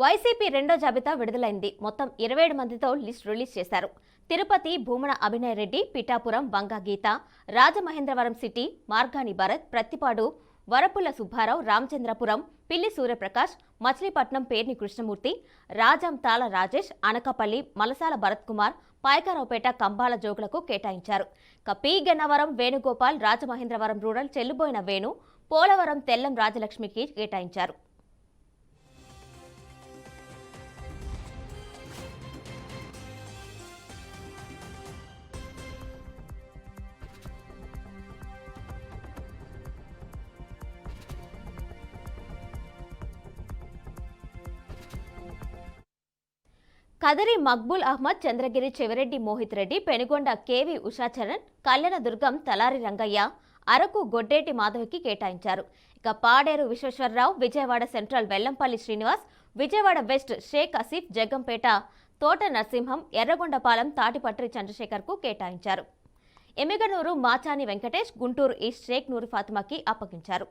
YCP రెండో జాబితా విడుదలైంది. మొత్తం 27 మందితో లిస్ట్ రిలీజ్ చేశారు. తిరుపతి భూమన అభినయ్ రెడ్డి, పిఠాపురం వంగా గీత, రాజమహేంద్రవరం సిటీ మార్గాని భరత్, ప్రత్తిపాడు వరపుల సుబ్బారావు, రామచంద్రపురం పిల్లి సూర్యప్రకాష్, మచిలీపట్నం పేర్ని కృష్ణమూర్తి, రాజాం తాళ రాజేష్, అనకాపల్లి మలసాల భరత్ కుమార్, పాయకారావుపేట కంబాల జోగులకు కేటాయించారు. పి గన్నవరం వేణుగోపాల్, రాజమహేంద్రవరం రూరల్ చెల్లుబోయిన వేణు, పోలవరం తెల్లం రాజలక్ష్మికి కేటాయించారు. కదరి మక్బూల్ అహ్మద్, చంద్రగిరి చెవిరెడ్డి మోహిత్ రెడ్డి, పెనుగొండ కేవి ఉషాచరణ్, కళ్యాణదుర్గం తలారి రంగయ్య, అరకు గొడ్డేటి మాధవికి కేటాయించారు. ఇక పాడేరు విశ్వేశ్వరరావు, విజయవాడ సెంట్రల్ వెల్లంపల్లి శ్రీనివాస్, విజయవాడ వెస్ట్ షేక్ అసీఫ్, జగ్గంపేట తోట నరసింహం, ఎర్రగొండపాలెం తాటిపట్రి చంద్రశేఖర్ కు కేటాయించారు. ఎమ్మిగనూరు మాచాని వెంకటేష్, గుంటూరు ఈస్ట్ షేక్ నూరి ఫాతిమాకి అప్పగించారు.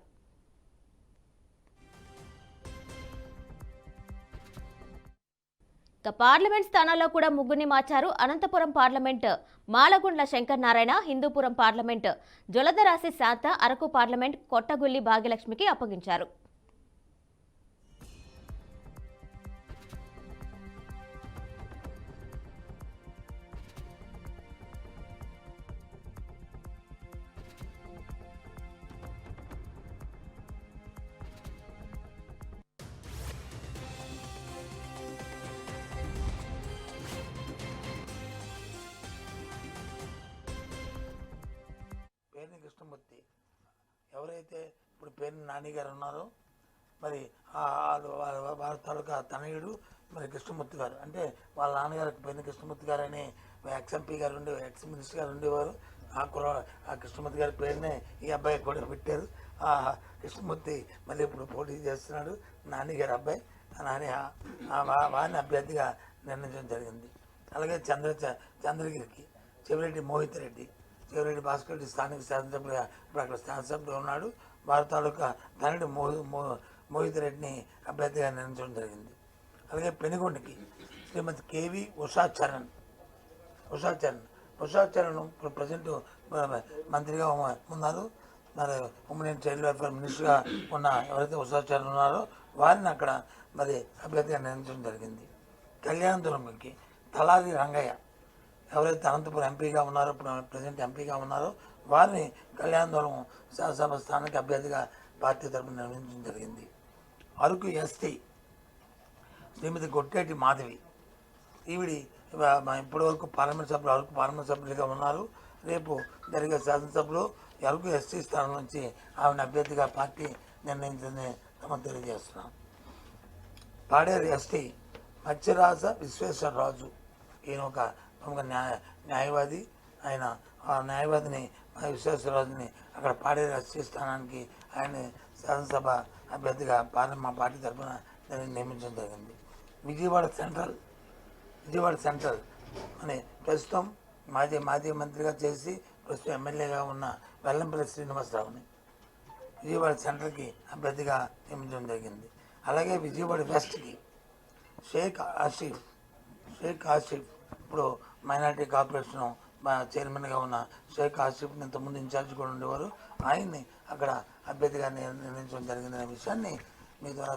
పార్లమెంట్ స్థానాల్లో కూడా ముగ్గురిని మార్చారు. అనంతపురం పార్లమెంట్ మాలగుండ్ల శంకర్ నారాయణ, హిందూపురం పార్లమెంట్ జొలదరాశి శాంత, అరకు పార్లమెంట్ కొట్టగుల్లి భాగ్యలక్ష్మికి అప్పగించారు. పేర్ని కృష్ణమూర్తి ఎవరైతే ఇప్పుడు పేర్ని నాని గారు ఉన్నారో మరి వారి తాలూకా తనయుడు మరి కృష్ణమూర్తి గారు, అంటే వాళ్ళ నాన్నగారికి పేర్ని కృష్ణమూర్తి గారు అని ఎక్స్ఎంపీ గారు ఎక్స్ మినిస్టర్ గారు ఉండేవారు. ఆ కృష్ణమూర్తి గారి పేరునే ఈ అబ్బాయి కూడా పెట్టారు. ఆ కృష్ణమూర్తి మళ్ళీ ఇప్పుడు పోటీ చేస్తున్నాడు. నాని గారి అబ్బాయి నాని వారిని అభ్యర్థిగా నిర్ణయించడం జరిగింది. అలాగే చంద్రగిరికి చెవిరెడ్డి మోహిత్ రెడ్డి, చెవిరెడ్డి భాస్కర్ రెడ్డి స్థానిక శాసనసభ్యులుగా ఇప్పుడు అక్కడ శాసనసభ్యులు ఉన్నాడు. వారి తాలూకా తనయుడు మోహిత్ రెడ్డిని అభ్యర్థిగా నిర్ణయించడం జరిగింది. అలాగే పెనుగొండకి శ్రీమతి కేవి ఉషాచరణ్ ఇప్పుడు ప్రజెంట్ మంత్రిగా ఉన్నారు. మరి ఉమెన్ చైల్డ్ వెల్ఫేర్ మినిస్టర్గా ఉన్న ఎవరైతే ఉషాచరణ్ ఉన్నారో వారిని అక్కడ మరి అభ్యర్థిగా నిర్ణయించడం జరిగింది. కళ్యాణదుర్గంకి తలారి రంగయ్య ఎవరైతే అనంతపురం ఎంపీగా ఉన్నారో, ఇప్పుడు ప్రజెంట్ ఎంపీగా ఉన్నారో వారిని కళ్యాణదుర్గం శాసనసభ స్థానానికి అభ్యర్థిగా పార్టీ తరఫున నిర్వహించడం జరిగింది. అరకు ఎస్టీ శ్రీమతి గొట్టేటి మాధవి, ఈవిడి ఇప్పటి వరకు అరకు పార్లమెంట్ సభ్యులుగా ఉన్నారు. రేపు జరిగే శాసనసభలో అరకు ఎస్టీ స్థానం నుంచి ఆవిడ అభ్యర్థిగా పార్టీ నిర్ణయించిందని తమ తెలియజేస్తున్నాం. పాడేరు ఎస్టీ మత్స్యరాజ విశ్వేశ్వరరాజు, ఈయన ఒక ప్రముఖ న్యాయవాది. ఆయన ఆ న్యాయవాదిని విశ్వేశ్వరరాజుని అక్కడ పాడేరు ఎస్టీ స్థానానికి ఆయన శాసనసభ అభ్యర్థిగా మా పార్టీ తరఫున నియమించడం జరిగింది. విజయవాడ సెంట్రల్ అని ప్రస్తుతం మాజీ మంత్రిగా చేసి ప్రస్తుతం ఎమ్మెల్యేగా ఉన్న వెల్లంపల్లి శ్రీనివాసరావుని విజయవాడ సెంట్రల్కి అభ్యర్థిగా నియమించడం జరిగింది. అలాగే విజయవాడ వెస్ట్కి షేక్ ఆసిఫ్ ఇప్పుడు మైనార్టీ కార్పొరేషన్ చైర్మన్గా ఉన్న షేక్ ఆసిఫ్ని ఇంతకుముందు ఇన్ఛార్జ్ కూడా ఉండేవారు. ఆయన్ని అక్కడ అభ్యర్థిగా నిర్ణయించడం జరిగిందనే విషయాన్ని మీ ద్వారా